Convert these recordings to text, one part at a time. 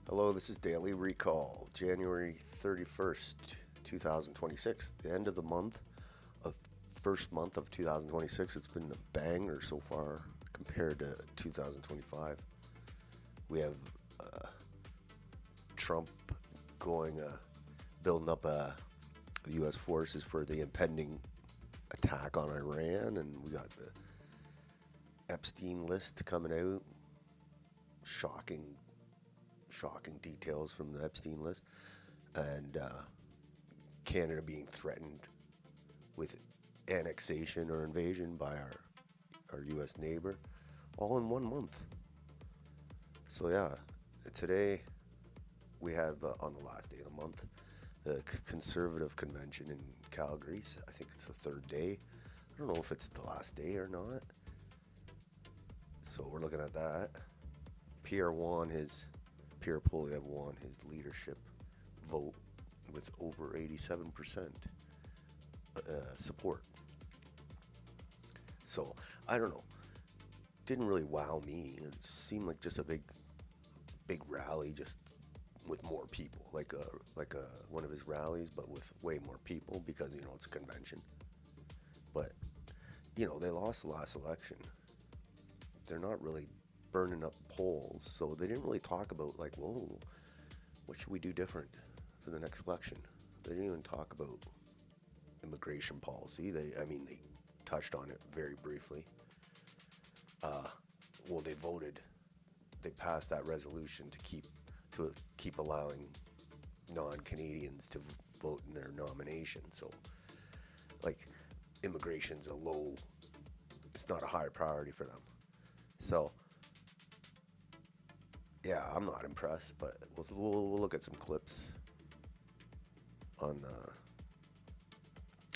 Hello, this is Daily Recall, January 31st, 2026, the end of the month, of first month of 2026. It's been a banger so far compared to 2025. We have Trump going, building up the U.S. forces for the impending attack on Iran, and we got the Epstein list coming out. Shocking details from the Epstein list, and Canada being threatened with annexation or invasion by our U.S. neighbor, all in 1 month. So yeah, today we have on the last day of the month the Conservative Convention in Calgary. I think it's the third day. I don't know if it's the last day or not. So we're looking at that. Pierre Poilievre won his leadership vote with over 87% support. So I don't know. Didn't really wow me. It seemed like just a big rally, just with more people, like one of his rallies, but with way more people because it's a convention. But they lost the last election. They're not really burning up polls, so they didn't really talk about like, whoa, what should we do different for the next election? They didn't even talk about immigration policy. They touched on it very briefly. They passed that resolution to keep allowing non-Canadians to vote in their nomination. So, like, immigration's it's not a high priority for them. So, yeah, I'm not impressed, but we'll look at some clips on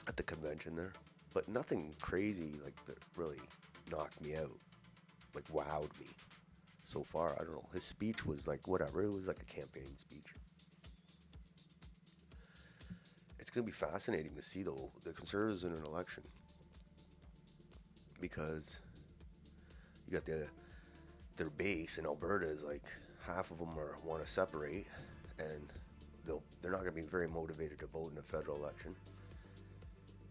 at the convention there, but nothing crazy like that really knocked me out, like wowed me so far. I don't know. His speech was like whatever. It was like a campaign speech. It's gonna be fascinating to see though the Conservatives in an election, because you got their base in Alberta is like half of them want to separate, and they're not going to be very motivated to vote in a federal election.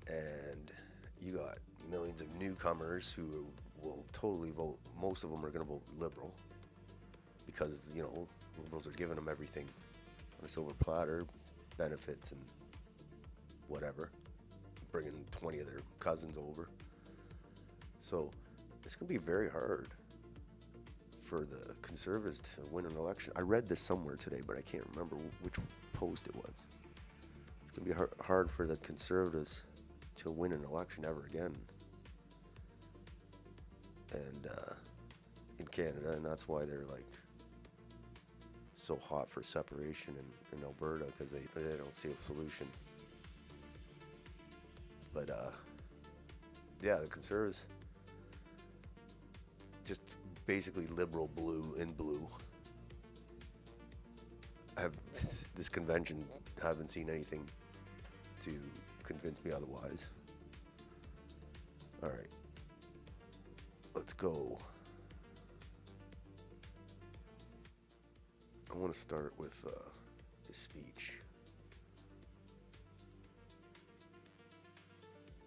And you got millions of newcomers who will totally vote. Most of them are going to vote Liberal because Liberals are giving them everything on a silver platter, benefits and whatever, bringing 20 of their cousins over. So it's going to be very hard for the Conservatives to win an election. I read this somewhere today, but I can't remember which post it was. It's going to be hard for the Conservatives to win an election ever again, and in Canada, and that's why they're like so hot for separation in Alberta, because they don't see a solution. But yeah, the Conservatives just basically liberal blue in blue. This convention, haven't seen anything to convince me otherwise. All right, let's go. I want to start with his speech.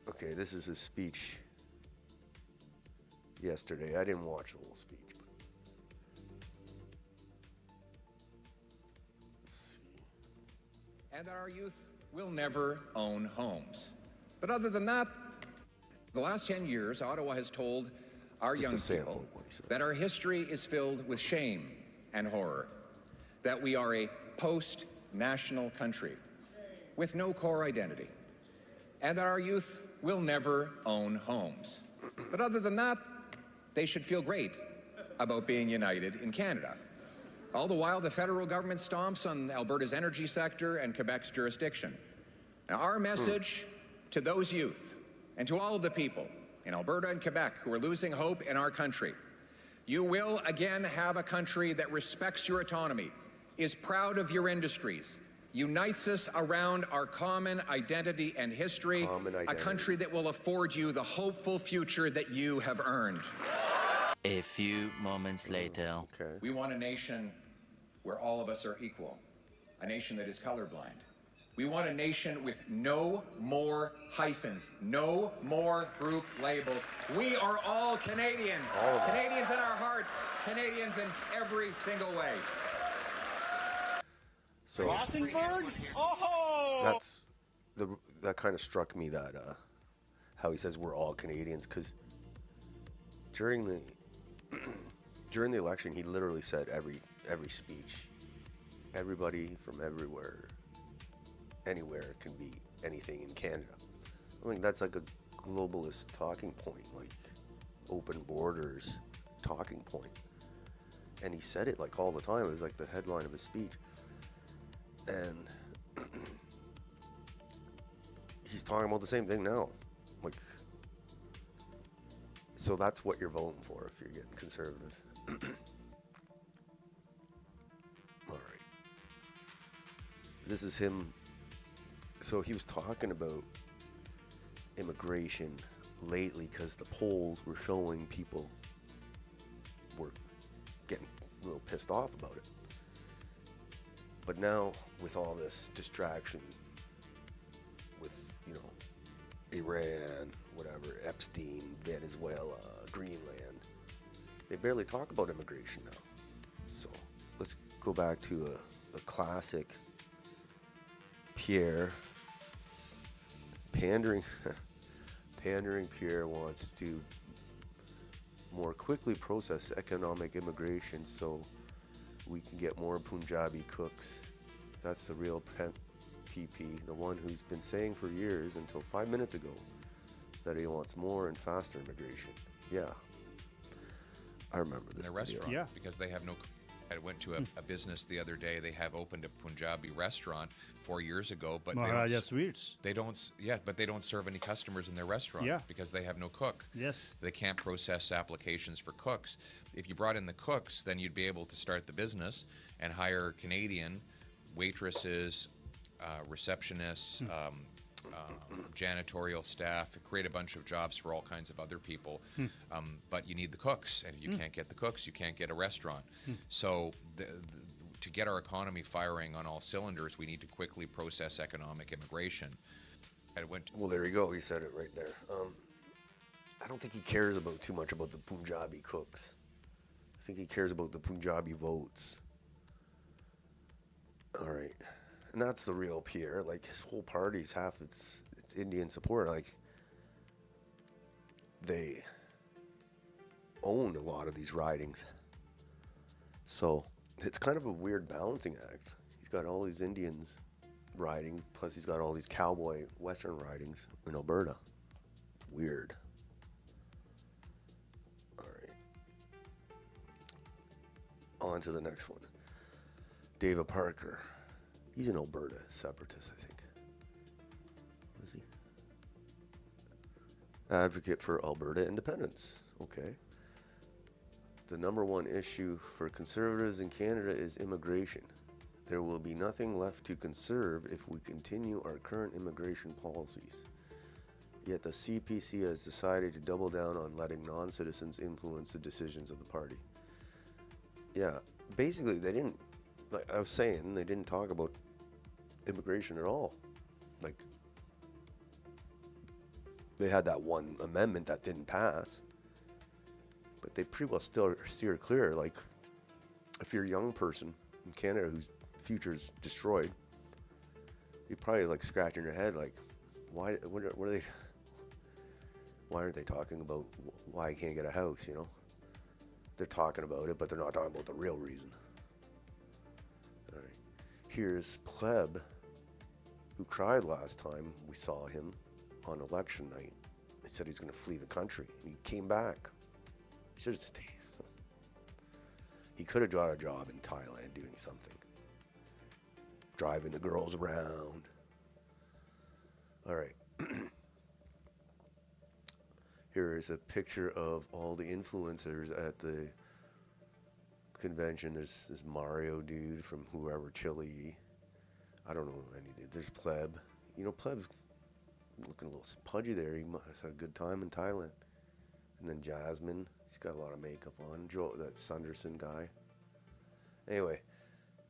Okay, this is his speech yesterday. I didn't watch the whole speech, but let's see. And that our youth will never own homes. But other than that, the last 10 years, Ottawa has told our young people that our history is filled with shame and horror, that we are a post-national country with no core identity, and that our youth will never own homes. But other than that, they should feel great about being united in Canada. All the while, the federal government stomps on Alberta's energy sector and Quebec's jurisdiction. Now, our message to those youth and to all of the people in Alberta and Quebec who are losing hope in our country: you will again have a country that respects your autonomy, is proud of your industries, unites us around our common identity and history, a country that will afford you the hopeful future that you have earned. A few moments later. We want a nation where all of us are equal, a nation that is colorblind. We want a nation with no more hyphens, no more group labels. We are all Canadians. All of us. Canadians in our heart, Canadians in every single way. So Gothenburg? Oh! that kind of struck me, that how he says we're all Canadians, because during the election he literally said every speech, everybody from everywhere, anywhere can be anything in Canada. I mean, that's like a globalist talking point, like open borders talking point. And he said it like all the time. It was like the headline of his speech. And he's talking about the same thing now. Like, so that's what you're voting for if you're getting conservative. All right. This is him. So he was talking about immigration lately because the polls were showing people were getting a little pissed off about it. But now, with all this distraction with, Iran, whatever, Epstein, Venezuela, Greenland, they barely talk about immigration now. So let's go back to a classic Pierre. Pandering Pierre wants to more quickly process economic immigration so we can get more Punjabi cooks. That's the real PP, the one who's been saying for years until 5 minutes ago that he wants more and faster immigration. Yeah, I remember this. In a restaurant, Yeah. because they have no. I went to a business the other day. They have opened a Punjabi restaurant 4 years ago, but Maharaja Sweets. they don't. Yeah, but they don't serve any customers in their restaurant Yeah. because they have no cook. Yes. They can't process applications for cooks. If you brought in the cooks, then you'd be able to start the business and hire Canadian waitresses, receptionists, janitorial staff, create a bunch of jobs for all kinds of other people. But you need the cooks, and if you can't get the cooks, you can't get a restaurant. So to get our economy firing on all cylinders, we need to quickly process economic immigration. Well, there you go. He said it right there. I don't think he cares too much about the Punjabi cooks. I think he cares about the Punjabi votes. All right. And that's the real Pierre. Like, his whole party's half it's Indian support. Like, they own a lot of these ridings. So it's kind of a weird balancing act. He's got all these Indians ridings, plus he's got all these cowboy western ridings in Alberta. Weird. All right. On to the next one. David Parker. He's an Alberta separatist, I think. Was he? Advocate for Alberta independence. Okay. The number one issue for conservatives in Canada is immigration. There will be nothing left to conserve if we continue our current immigration policies. Yet the CPC has decided to double down on letting non-citizens influence the decisions of the party. Yeah, basically they didn't, like I was saying, they didn't talk about immigration at all. Like, they had that one amendment that didn't pass, but they pretty well still steer clear. Like, if you're a young person in Canada whose future's destroyed, you're probably like scratching your head, like, why aren't they talking about why I can't get a house, They're talking about it, but they're not talking about the real reason. All right. Here's Pleb, who cried last time we saw him on election night. He said he's going to flee the country, and he came back. He should have stayed. He could have got a job in Thailand doing something. Driving the girls around. All right. Here is a picture of all the influencers at the convention. There's this Mario dude from whoever, Chile. I don't know anything. There's Pleb. Pleb's looking a little pudgy there. He must have had a good time in Thailand. And then Jasmine. He's got a lot of makeup on. Joe, that Sunderson guy. Anyway,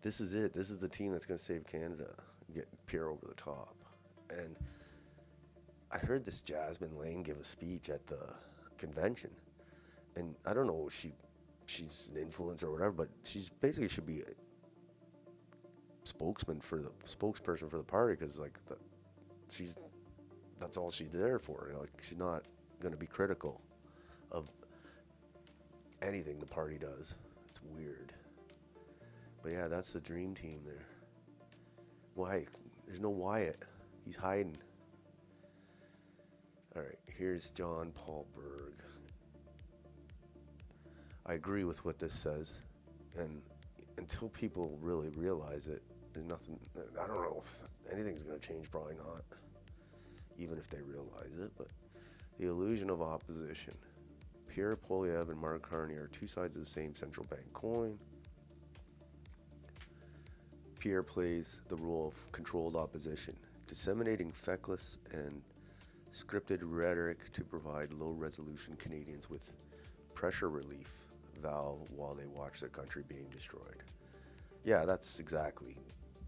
this is it. This is the team that's going to save Canada, get Pierre over the top. And I heard this Jasmine Lane give a speech at the convention, and I don't know if she's an influencer or whatever, but she's basically should be a spokesperson for the party, because like that's all she's there for. You know, like she's not going to be critical of anything the party does. It's weird. But yeah, that's the dream team there. Why? There's no Wyatt. He's hiding. All right, here's John Paul Berg. I agree with what this says, and until people really realize it, there's nothing. I don't know if anything's going to change. Probably not, even if they realize it. But the illusion of opposition. Pierre Poilievre and Mark Carney are two sides of the same central bank coin. Pierre plays the role of controlled opposition, disseminating feckless and scripted rhetoric to provide low-resolution Canadians with pressure relief valve while they watch their country being destroyed. Yeah, that's exactly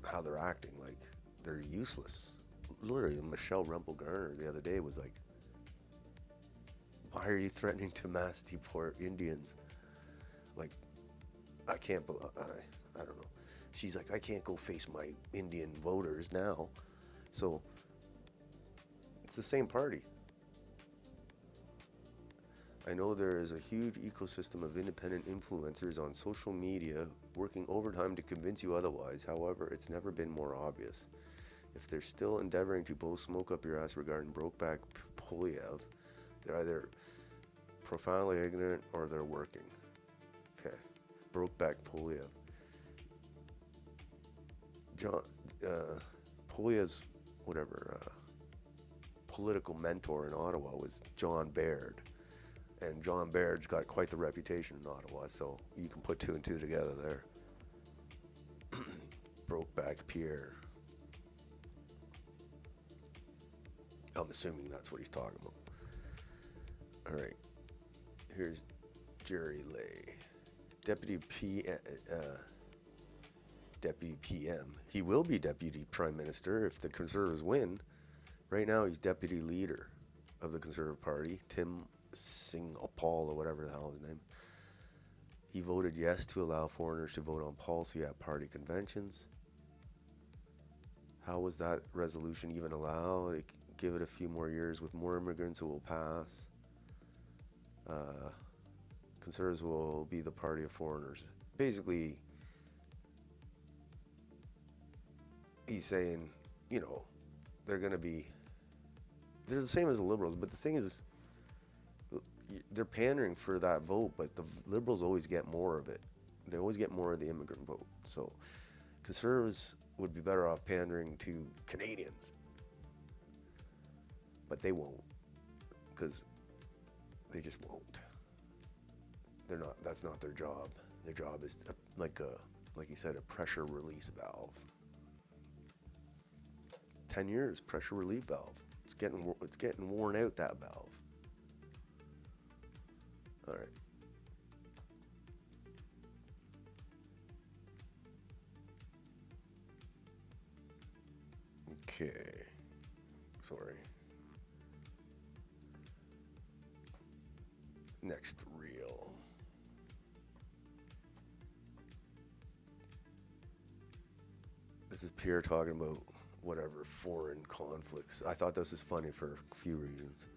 how they're acting. Like, they're useless. Literally, Michelle Rempel-Garner the other day was like, why are you threatening to mass deport Indians? Like, I can't believe, I don't know. She's like, I can't go face my Indian voters now. So, it's the same party. I know there is a huge ecosystem of independent influencers on social media working overtime to convince you otherwise. However, it's never been more obvious. If they're still endeavoring to blow smoke up your ass regarding Brokeback Poilievre, they're either profoundly ignorant or they're working. Okay, Brokeback Poilievre. Poilievre's political mentor in Ottawa was John Baird. And John Baird's got quite the reputation in Ottawa, so you can put two and two together there. Brokeback Pierre. I'm assuming that's what he's talking about. All right. Here's Jerry Lay. Deputy PM. He will be Deputy Prime Minister if the Conservatives win. Right now, he's Deputy Leader of the Conservative Party, Tim Singapal or whatever the hell his name. He voted yes to allow foreigners to vote on policy at party conventions. How was that resolution even allowed? Give it a few more years. With more immigrants, it will pass. Conservatives will be the party of foreigners. Basically, he's saying, you know, they're the same as the Liberals, but the thing is, they're pandering for that vote, but the Liberals always get more of it. They always get more of the immigrant vote. So Conservatives would be better off pandering to Canadians. But they won't, because they just won't. They're not. That's not their job. Their job is like you said, a pressure release valve. 10 years pressure relief valve. It's getting worn out, that valve. All right. Okay. Sorry. Next reel. This is Pierre talking about whatever foreign conflicts. I thought this was funny for a few reasons.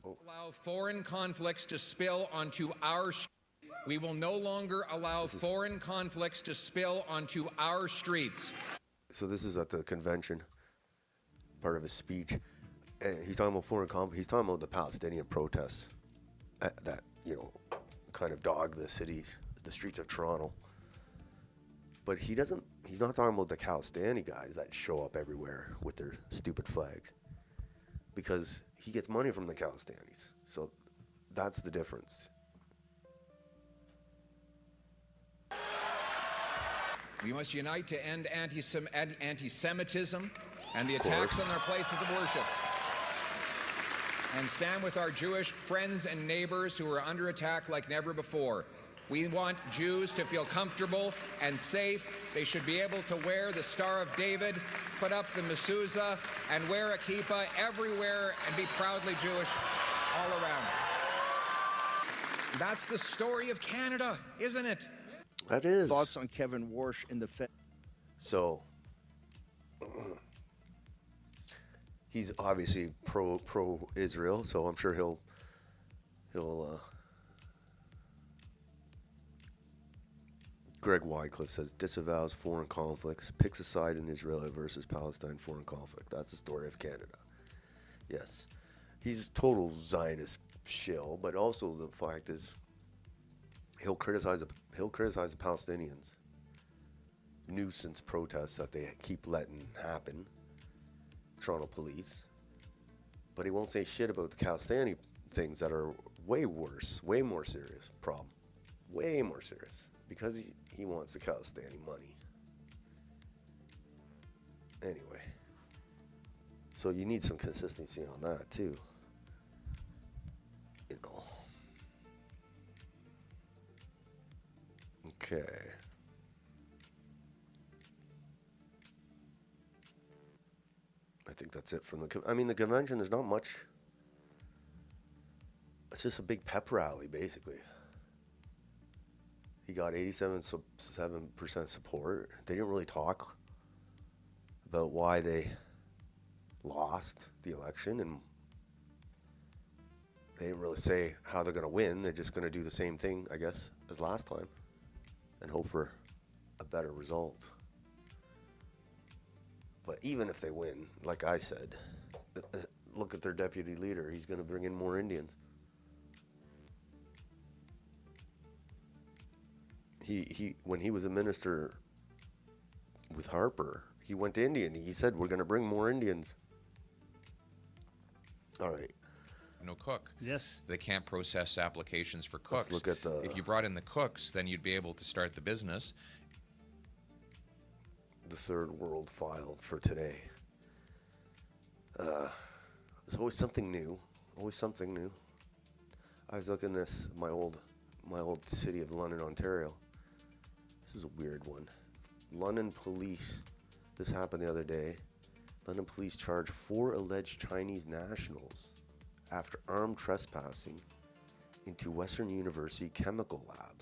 Allow foreign conflicts to spill onto our We will no longer allow foreign conflicts to spill onto our streets. So this is at the convention, part of his speech. And he's talking about foreign conflict. He's talking about the Palestinian protests that, you know, kind of dog the cities, the streets of Toronto. But he's not talking about the Khalistani guys that show up everywhere with their stupid flags. Because he gets money from the Khalistanis. So that's the difference. We must unite to end anti-Semitism and the attacks on their places of worship. and stand with our Jewish friends and neighbors who are under attack like never before. We want Jews to feel comfortable and safe. They should be able to wear the Star of David, put up the mezuzah, and wear a kippah everywhere and be proudly Jewish all around. That's the story of Canada, isn't it? That is. Thoughts on Kevin Warsh in the So he's obviously pro Israel, so I'm sure he'll Greg Wycliffe says disavows foreign conflicts, picks a side in Israel versus Palestine foreign conflict. That's the story of Canada. Yes. He's a total Zionist shill, but also the fact is he'll criticize the Palestinians nuisance protests that they keep letting happen, Toronto police, but he won't say shit about the Palestinian things that are way worse, way more serious problem, way more serious, because he wants the Palestinian money. Anyway, so you need some consistency on that too. You know. Okay. I think that's it from the convention. There's not much. It's just a big pep rally, basically. He got 87% support. They didn't really talk about why they lost the election, and they didn't really say how they're going to win. They're just going to do the same thing, I guess, as last time and hope for a better result. But even if they win, like I said, look at their deputy leader. He's going to bring in more Indians. He when he was a minister with Harper, he went to India and he said, we're going to bring more Indians. All right. No cook. Yes. They can't process applications for cooks. Let's look at the... If you brought in the cooks, then you'd be able to start the business. The third world file for today. There's always something new. Always something new. I was looking at this, my old city of London, Ontario. This is a weird one. London police. This happened the other day. London police charge 4 alleged Chinese nationals after armed trespassing into Western University Chemical Lab,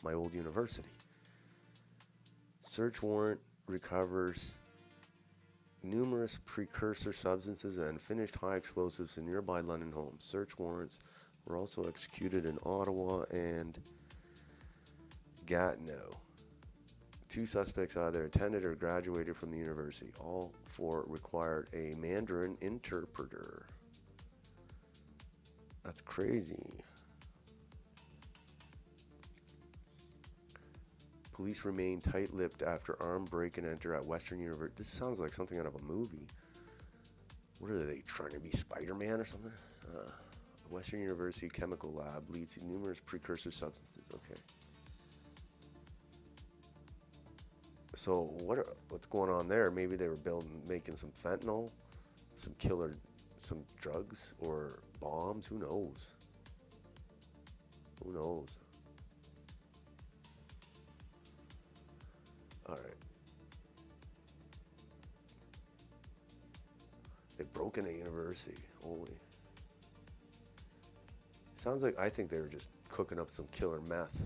my old university. Search warrant recovers numerous precursor substances and finished high explosives in nearby London homes. Search warrants were also executed in Ottawa and Gatineau. 2 suspects either attended or graduated from the university. All 4 required a Mandarin interpreter. That's crazy. Police remain tight-lipped after armed break and enter at Western University. This sounds like something out of a movie. What are they, trying to be Spider-Man or something? Western University Chemical Lab leads to numerous precursor substances. Okay. So what's going on there? Maybe they were making some fentanyl, some drugs, or bombs. Who knows? Who knows? All right. They broke into a university. Holy. Sounds like, I think they were just cooking up some killer meth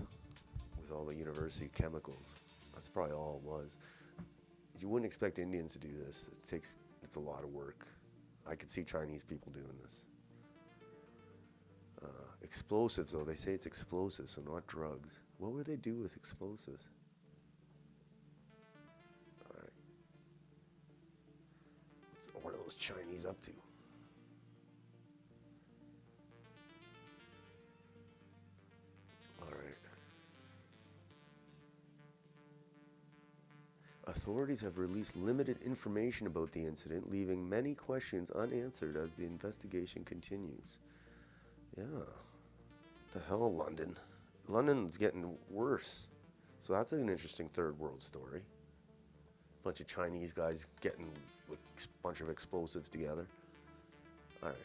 with all the university chemicals. That's probably all it was. You wouldn't expect Indians to do this. It's a lot of work. I could see Chinese people doing this. Explosives, though. They say it's explosives, so not drugs. What would they do with explosives? All right. What are those Chinese up to? All right. Authorities have released limited information about the incident, leaving many questions unanswered as the investigation continues. Yeah. What the hell, London? London's getting worse. So that's an interesting third world story. Bunch of Chinese guys getting a bunch of explosives together. All right.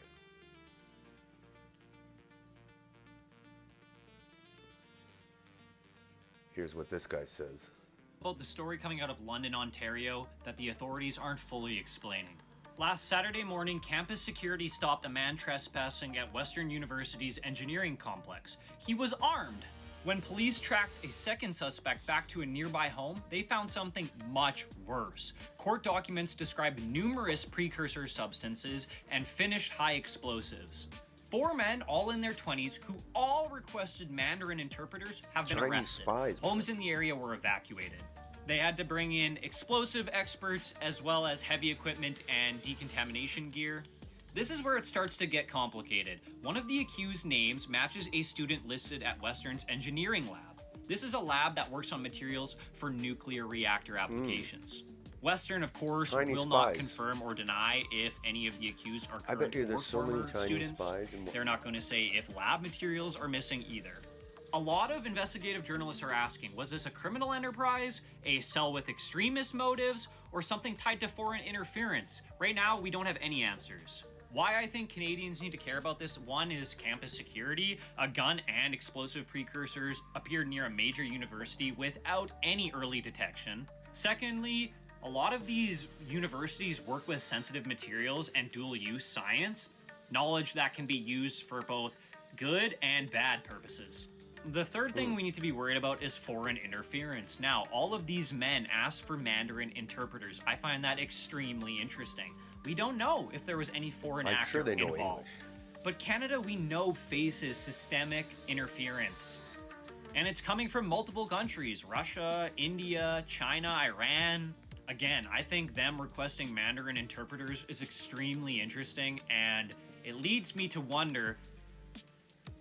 Here's what this guy says. About the story coming out of London, Ontario, that the authorities aren't fully explaining. Last Saturday morning, campus security stopped a man trespassing at Western University's engineering complex. He was armed. When police tracked a second suspect back to a nearby home, they found something much worse. Court documents describe numerous precursor substances and finished high explosives. 4 men, all in their 20s, who all requested Mandarin interpreters, have been Chinese arrested. spies, man. Homes in the area were evacuated. They had to bring in explosive experts as well as heavy equipment and decontamination gear. This is where it starts to get complicated. One of the accused names matches a student listed at Western's engineering lab. This is a lab that works on materials for nuclear reactor applications. Western, of course, Chinese will not spies. confirm or deny if any of the accused are I current bet you or there's so many former Chinese students. spies. They're not going to say if lab materials are missing either. A lot of investigative journalists are asking, was this a criminal enterprise, a cell with extremist motives, or something tied to foreign interference? Right now, we don't have any answers. Why I think Canadians need to care about this, one is campus security. A gun and explosive precursors appeared near a major university without any early detection. Secondly, a lot of these universities work with sensitive materials and dual-use science, knowledge that can be used for both good and bad purposes. The third thing we need to be worried about is foreign interference. Now, all of these men asked for Mandarin interpreters. I find that extremely interesting. We don't know if there was any foreign I'm actor sure they know involved. English. But Canada, we know, faces systemic interference. And it's coming from multiple countries: Russia, India, China, Iran. Again, I think them requesting Mandarin interpreters is extremely interesting, and it leads me to wonder,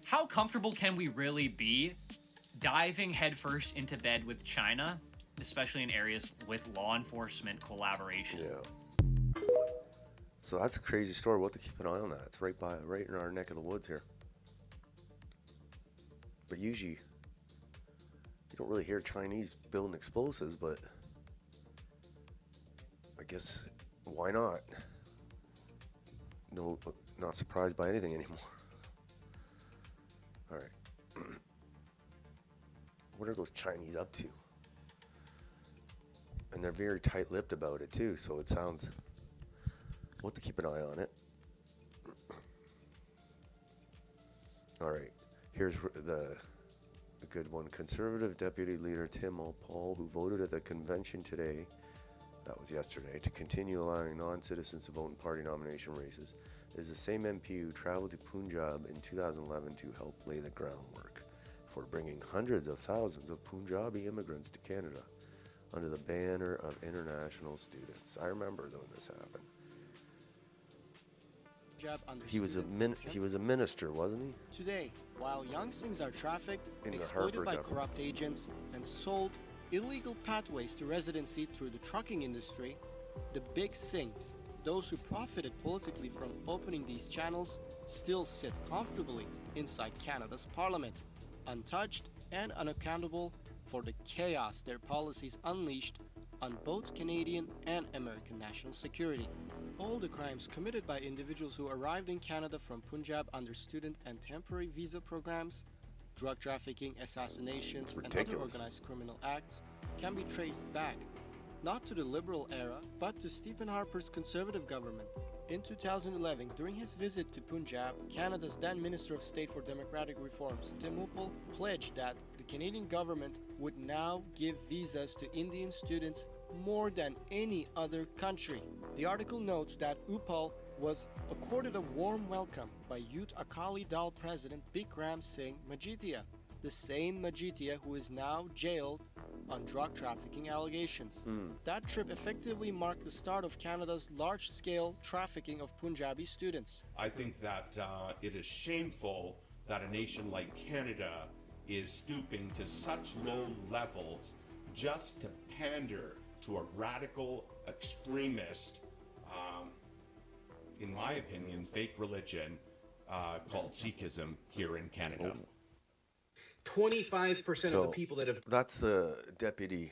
how comfortable can we really be diving headfirst into bed with China, especially in areas with law enforcement collaboration? Yeah. So that's a crazy story. We'll have to keep an eye on that. It's right in our neck of the woods here. But usually, you don't really hear Chinese building explosives, but I guess why not? No, not surprised by anything anymore. All right. What are those Chinese up to? And they're very tight-lipped about it too, so it sounds... We'll have to keep an eye on it. All right. Here's the good one. Conservative Deputy Leader Tim Paul, who voted at the convention today, that was yesterday, to continue allowing non-citizens to vote in party nomination races, is the same MP who traveled to Punjab in 2011 to help lay the groundwork for bringing hundreds of thousands of Punjabi immigrants to Canada under the banner of international students. I remember when this happened. He was a minister, wasn't he? Today, while young Singhs are trafficked, In the exploited Harper by government. corrupt agents, and sold illegal pathways to residency through the trucking industry, the big Singhs, those who profited politically from opening these channels, still sit comfortably inside Canada's parliament, untouched and unaccountable for the chaos their policies unleashed on both Canadian and American national security. All the crimes committed by individuals who arrived in Canada from Punjab under student and temporary visa programs, drug trafficking, assassinations, and other ridiculous. organized criminal acts can be traced back, not to the Liberal era, but to Stephen Harper's Conservative government. In 2011, during his visit to Punjab, Canada's then Minister of State for Democratic Reforms, Tim Uppal, pledged that the Canadian government would now give visas to Indian students more than any other country. The article notes that Uppal was accorded a warm welcome by Youth Akali Dal President Bikram Singh Majithia, the same Majithia who is now jailed on drug trafficking allegations. That trip effectively marked the start of Canada's large-scale trafficking of Punjabi students. I think that it is shameful that a nation like Canada is stooping to such low levels just to pander to a radical extremist, in my opinion, fake religion called Sikhism here in Canada. 25% of the people that have... That's the deputy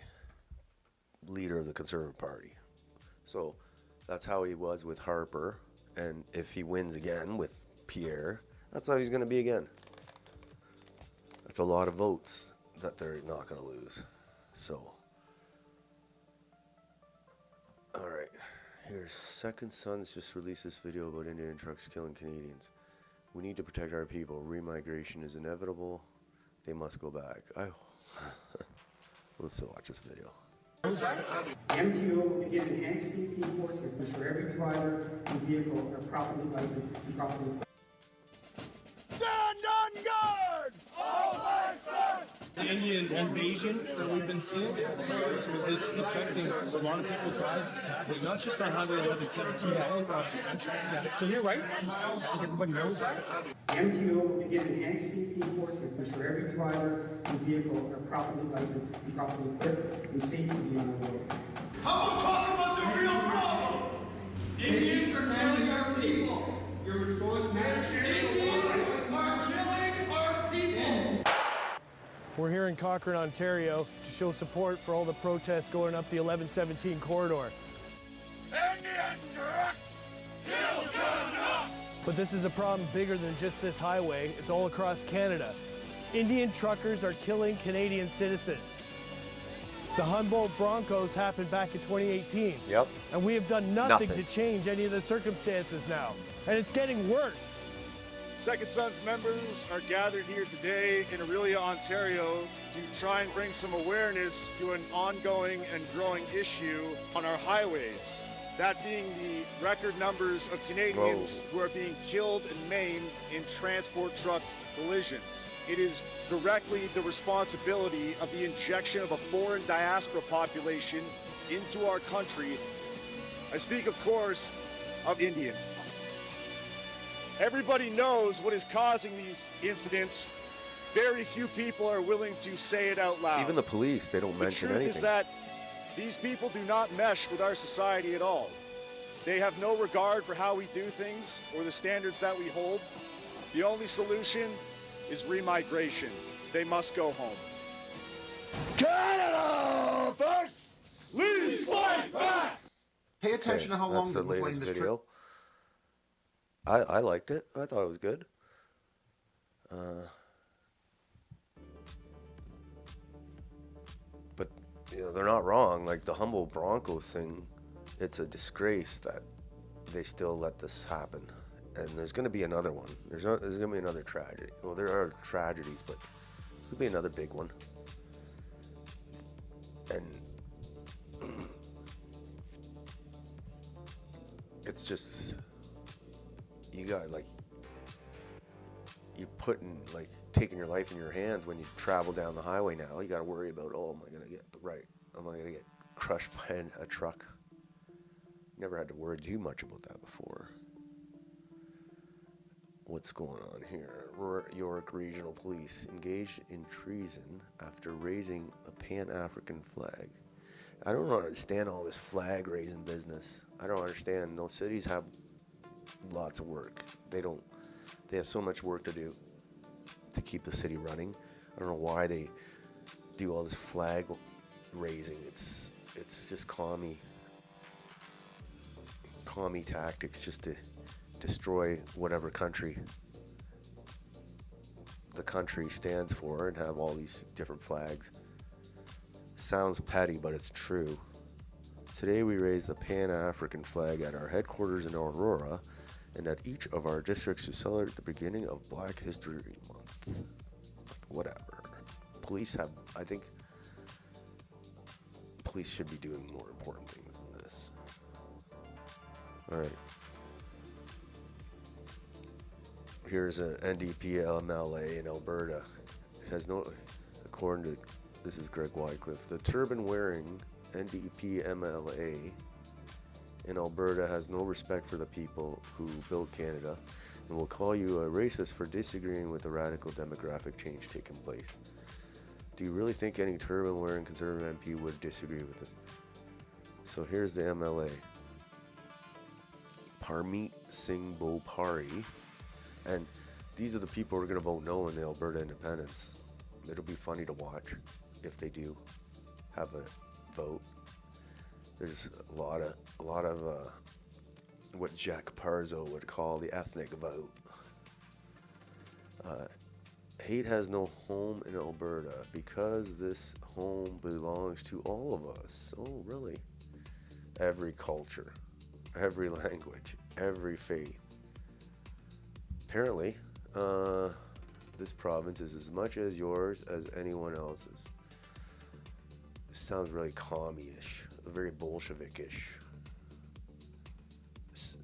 leader of the Conservative Party. So that's how he was with Harper. And if he wins again with Pierre, that's how he's going to be again. That's a lot of votes. that they're not going to lose. So, all right. Here's Second Sons just released this video about Indian trucks killing Canadians. We need to protect our people. Remigration is inevitable. They must go back. Let's watch this video. The MTO will begin enhanced safety enforcement to ensure every driver and vehicle are properly licensed and properly. Stand on guard! All licensed! The Indian invasion that we've been seeing is affecting a lot of people's lives, but not just on Highway 1117, all across the country. So you're right. I think everybody knows that. The MTO will begin enhanced safety enforcement to ensure every driver and vehicle are properly licensed and properly equipped and safe to be on the roads. How about talk about the real problem? Indians are killing our people. Your response is Indians are killing our people. We're here in Cochrane, Ontario to show support for all the protests going up the 1117 corridor. Indian trucks kill Canada. But this is a problem bigger than just this highway. It's all across Canada. Indian truckers are killing Canadian citizens. The Humboldt Broncos happened back in 2018. Yep. And we have done nothing to change any of the circumstances now. And it's getting worse. Second Sons members are gathered here today in Orillia, Ontario to try and bring some awareness to an ongoing and growing issue on our highways. That being the record numbers of Canadians who are being killed and maimed in transport truck collisions. It is directly the responsibility of the injection of a foreign diaspora population into our country. I speak, of course, of Indians. Everybody knows what is causing these incidents. Very few people are willing to say it out loud. Even the police, they don't mention anything. The truth is that these people do not mesh with our society at all. They have no regard for how we do things or the standards that we hold. The only solution is remigration. They must go home. Canada first! Leaders fight back! Pay attention to how long they've been playing this video. I liked it. I thought it was good. But you know, they're not wrong. Like the Humboldt Broncos thing, it's a disgrace that they still let this happen. And there's going to be another one. There's going to be another tragedy. Well, there are tragedies, but there could be another big one. And it's just, you got like, you're putting, like, taking your life in your hands when you travel down the highway now. You got to worry about, oh, am I going to get am I going to get crushed by a truck? Never had to worry too much about that before. What's going on here? York Regional Police engaged in treason after raising a Pan-African flag. I don't understand all this flag raising business. I don't understand. Those cities have lots of work. They have so much work to do to keep the city running. I don't know why they do all this flag raising. It's just commie tactics just to destroy whatever country the country stands for and have all these different flags. Sounds petty, but it's true. Today we raise the Pan-African flag at our headquarters in Aurora and at each of our districts to celebrate the beginning of Black History Month. Whatever. I think police should be doing more important things than this. Alright. Here's an NDP MLA in Alberta. This is Greg Wycliffe. The turban-wearing NDP MLA in Alberta has no respect for the people who built Canada and will call you a racist for disagreeing with the radical demographic change taking place. Do you really think any turban-wearing Conservative MP would disagree with this? So here's the MLA. Parmeet Singh Bopari. And these are the people who are going to vote no in the Alberta independence. It'll be funny to watch if they do have a vote. There's a lot of what Jack Parzo would call the ethnic vote. Hate has no home in Alberta because this home belongs to all of us. Oh, really? Every culture, every language, every faith. Apparently, this province is as much as yours as anyone else's. This sounds really commie-ish, very Bolshevik-ish.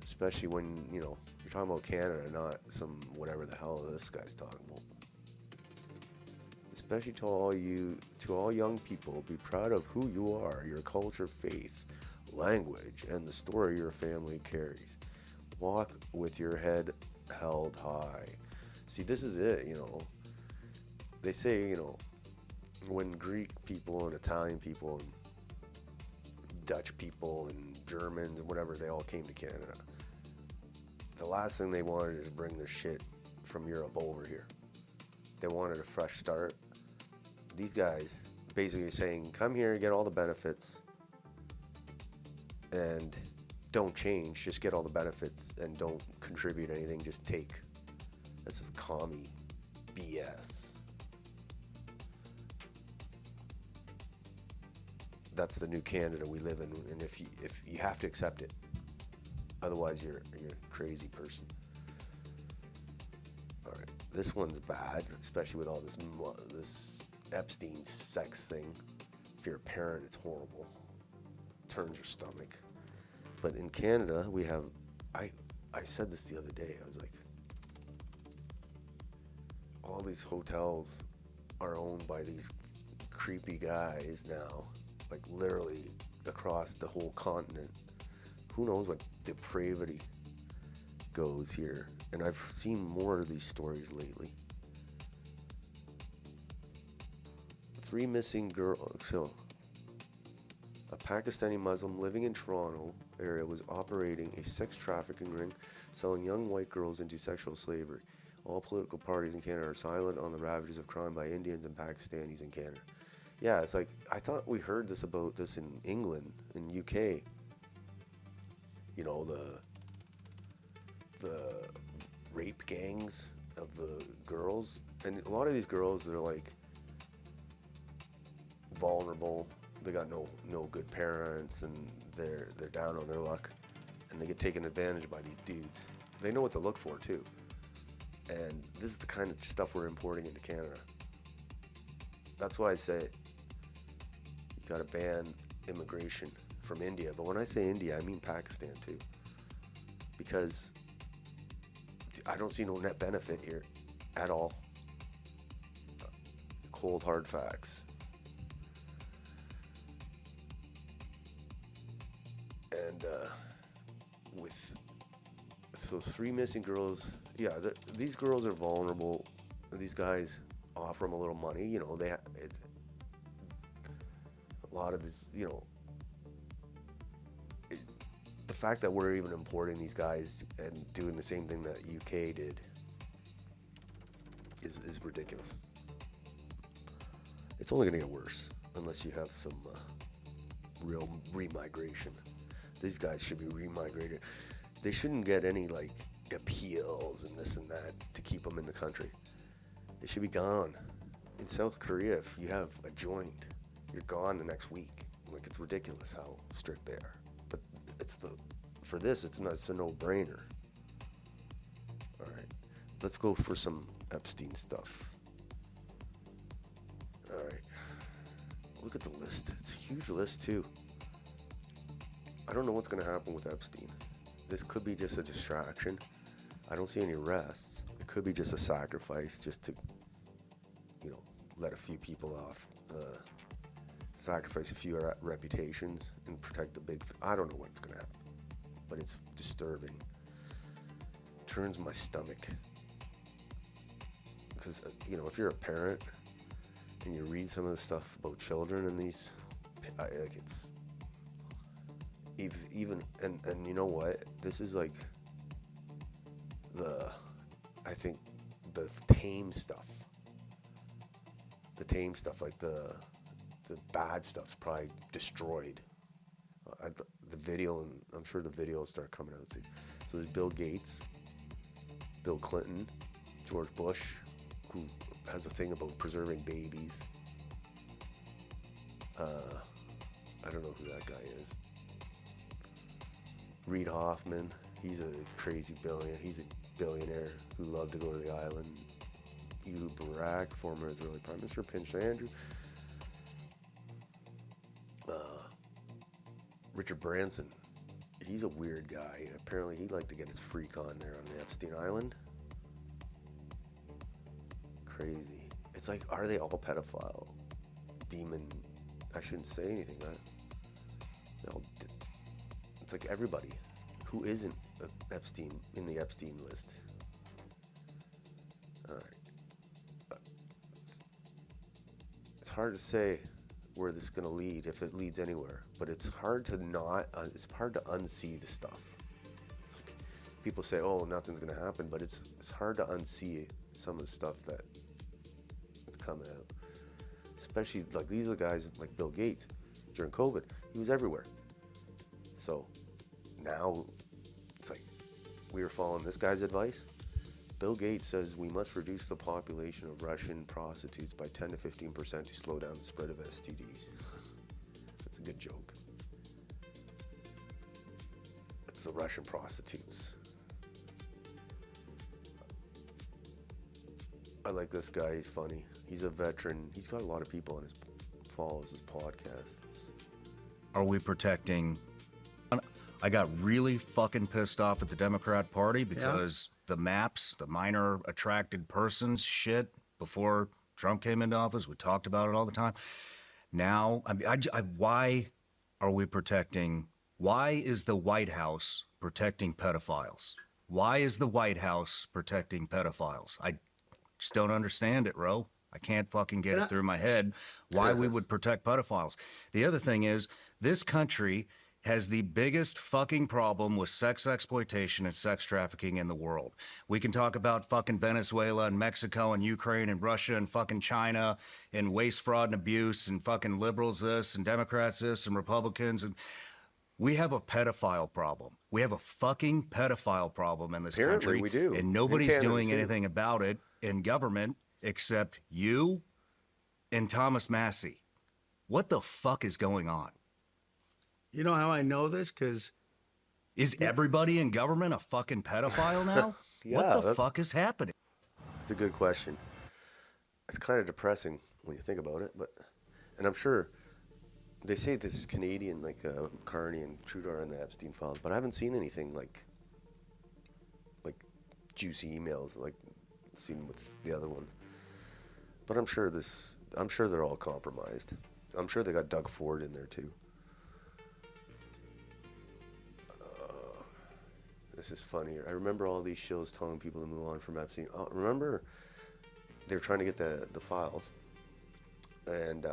Especially when, you know, you're talking about Canada, not some whatever the hell this guy's talking about. Especially to all young people, be proud of who you are, your culture, faith, language, and the story your family carries. Walk with your head held high. See, this is it, you know. They say, you know, when Greek people and Italian people and Dutch people and Germans and whatever, they all came to Canada, the last thing they wanted is bring their shit from Europe over here. They wanted a fresh start. These guys basically saying, come here, get all the benefits, and don't change, just get all the benefits and don't contribute anything, just take. This is commie BS. That's the new Canada we live in, and if you have to accept it, otherwise you're a crazy person. All right, this one's bad, especially with all this Epstein sex thing. If you're a parent, it's horrible. Turns your stomach. But in Canada, we have, I said this the other day, I was like, all these hotels are owned by these creepy guys now, like literally across the whole continent. Who knows what depravity goes here? And I've seen more of these stories lately. 3 missing girls. So, a Pakistani Muslim living in Toronto area was operating a sex trafficking ring, selling young white girls into sexual slavery. All political parties in Canada are silent on the ravages of crime by Indians and Pakistanis in Canada. Yeah, it's like, I thought we heard about this in England, in UK. You know, the rape gangs of the girls. And a lot of these girls, they're like vulnerable. They got no good parents, and they're down on their luck, and they get taken advantage by these dudes. They know what to look for too. And this is the kind of stuff we're importing into Canada. That's why I say you gotta ban immigration from India. But when I say India, I mean Pakistan too. Because I don't see no net benefit here at all. Cold hard facts. And so 3 missing girls. Yeah, these girls are vulnerable. These guys offer them a little money. You know, it's a lot of this. You know, the fact that we're even importing these guys and doing the same thing that UK did is ridiculous. It's only going to get worse unless you have some real remigration. These guys should be remigrated. They shouldn't get any like appeals and this and that to keep them in the country. They should be gone. In South Korea, if you have a joint, you're gone the next week. Like, it's ridiculous how strict they are. But it's a no-brainer. All right, let's go for some Epstein stuff. All right, look at the list. It's a huge list too. I don't know what's going to happen with Epstein. This could be just a distraction. I don't see any arrests. It could be just a sacrifice, just to, you know, let a few people off, sacrifice a few reputations and protect the big. I don't know what's going to happen, but it's disturbing. Turns my stomach. Because, you know, if you're a parent and you read some of the stuff about children and these, like, it's even and you know what? This is like I think the tame stuff. The tame stuff, like the bad stuff's probably destroyed. The video, and I'm sure the video will start coming out soon. So there's Bill Gates, Bill Clinton, George Bush, who has a thing about preserving babies. I don't know who that guy is. Reid Hoffman, he's a crazy he's a billionaire who loved to go to the island. Ehud Barak, former Israeli Prime Minister, Prince Andrew. Richard Branson, he's a weird guy. Apparently he liked to get his freak on there on the Epstein Island. Crazy. It's like, are they all pedophile? Demon. I shouldn't say anything. It's like everybody. Who isn't Epstein in the Epstein list? All right. It's hard to say where this is going to lead, if it leads anywhere, but it's hard to it's hard to unsee the stuff. It's like people say, oh, nothing's going to happen, but it's hard to unsee some of the stuff that's coming out. Especially, like, these are the guys like Bill Gates during COVID. He was everywhere. So now it's like we were following this guy's advice. Bill Gates says we must reduce the population of Russian prostitutes by 10 to 15% to slow down the spread of STDs. That's a good joke. It's the Russian prostitutes. I like this guy. He's funny. He's a veteran. He's got a lot of people on follows his podcasts. Are we protecting? I got really fucking pissed off at the Democrat Party because the maps, the minor attracted persons shit before Trump came into office, we talked about it all the time. Now, why are we protecting? Why is the White House protecting pedophiles? Why is the White House protecting pedophiles? I just don't understand it, Ro. I can't fucking get it through my head why we would protect pedophiles. The other thing is, this country has the biggest fucking problem with sex exploitation and sex trafficking in the world. We can talk about fucking Venezuela and Mexico and Ukraine and Russia and fucking China and waste, fraud, and abuse and fucking liberals this and Democrats this and Republicans. And we have a pedophile problem. We have a fucking pedophile problem in this country. We do. And nobody's doing anything about it in government except you and Thomas Massey. What the fuck is going on? You know how I know this? Because is everybody in government a fucking pedophile now? What the fuck is happening? It's a good question. It's kind of depressing when you think about it, and I'm sure they say this is Canadian, like Carney and Trudeau are in the Epstein files, but I haven't seen anything like juicy emails like seen with the other ones. But I'm sure they're all compromised. I'm sure they got Doug Ford in there too. This is funny. I remember all these shows telling people to move on from Epstein. Remember, they were trying to get the files, and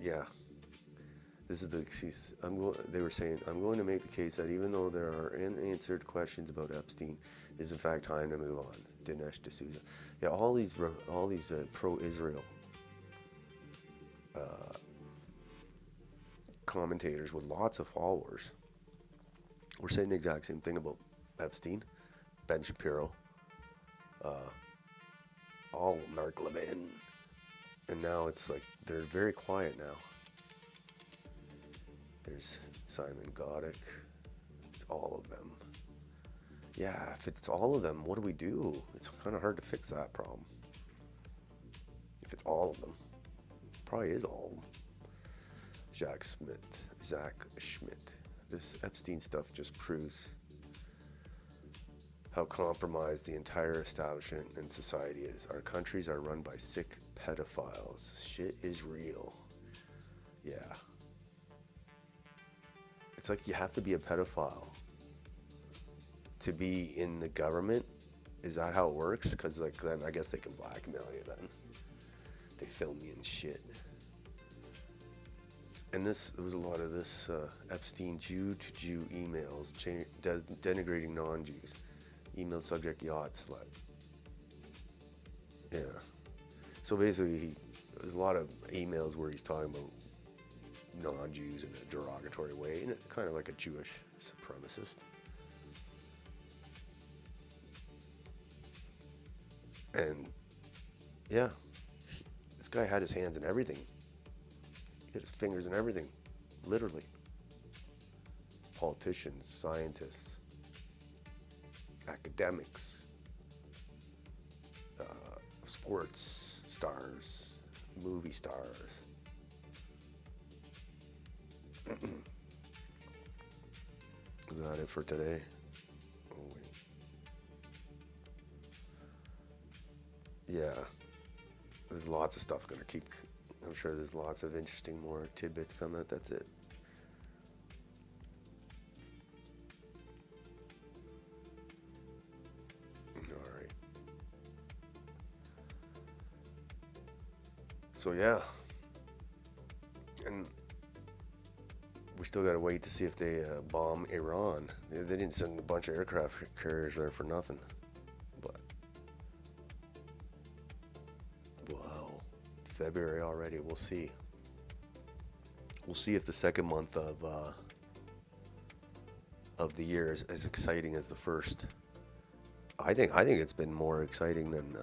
yeah, this is the excuse. They were saying, I'm going to make the case that even though there are unanswered questions about Epstein, it is in fact time to move on. Dinesh D'Souza. Yeah, all these pro-Israel commentators with lots of followers were saying the exact same thing about Epstein, Ben Shapiro, all Mark Levin, and now it's like they're very quiet now. There's Simon Godek. It's all of them. Yeah, if it's all of them, what do we do? It's kind of hard to fix that problem. If it's all of them, probably is all of them. Zach Schmidt. This Epstein stuff just proves how compromised the entire establishment and society is. Our countries are run by sick pedophiles. Shit is real. Yeah. It's like you have to be a pedophile to be in the government. Is that how it works? Because like then I guess they can blackmail you then. They film you and shit. And there was a lot of this Epstein Jew-to-Jew emails denigrating non-Jews. Email subject yacht slut. Yeah. So basically, there's a lot of emails where he's talking about non-Jews in a derogatory way, and kind of like a Jewish supremacist. And Yeah. This guy had his hands in everything. He had his fingers in everything. Literally. Politicians, scientists, academics, sports stars, movie stars. Is that it for today? Oh, wait. Yeah. There's lots of stuff gonna keep. I'm sure there's lots of interesting more tidbits coming out. That's it. Alright. So yeah. And we still gotta wait to see if they bomb Iran. They didn't send a bunch of aircraft carriers there for nothing. But wow. February already, we'll see. We'll see if the second month of the year is as exciting as the first. I think it's been more exciting than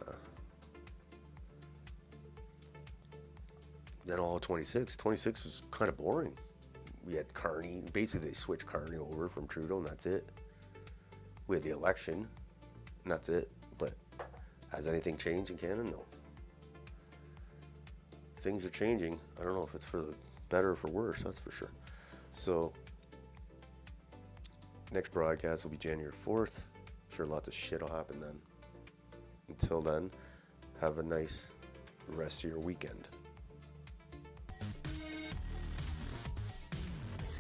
all of 26. 26 was kind of boring. We had Carney. Basically, they switched Carney over from Trudeau, and that's it. We had the election, and that's it. But has anything changed in Canada? No. Things are changing. I don't know if it's for the better or for worse, that's for sure. So, next broadcast will be January 4th. I'm sure lots of shit will happen then. Until then, have a nice rest of your weekend.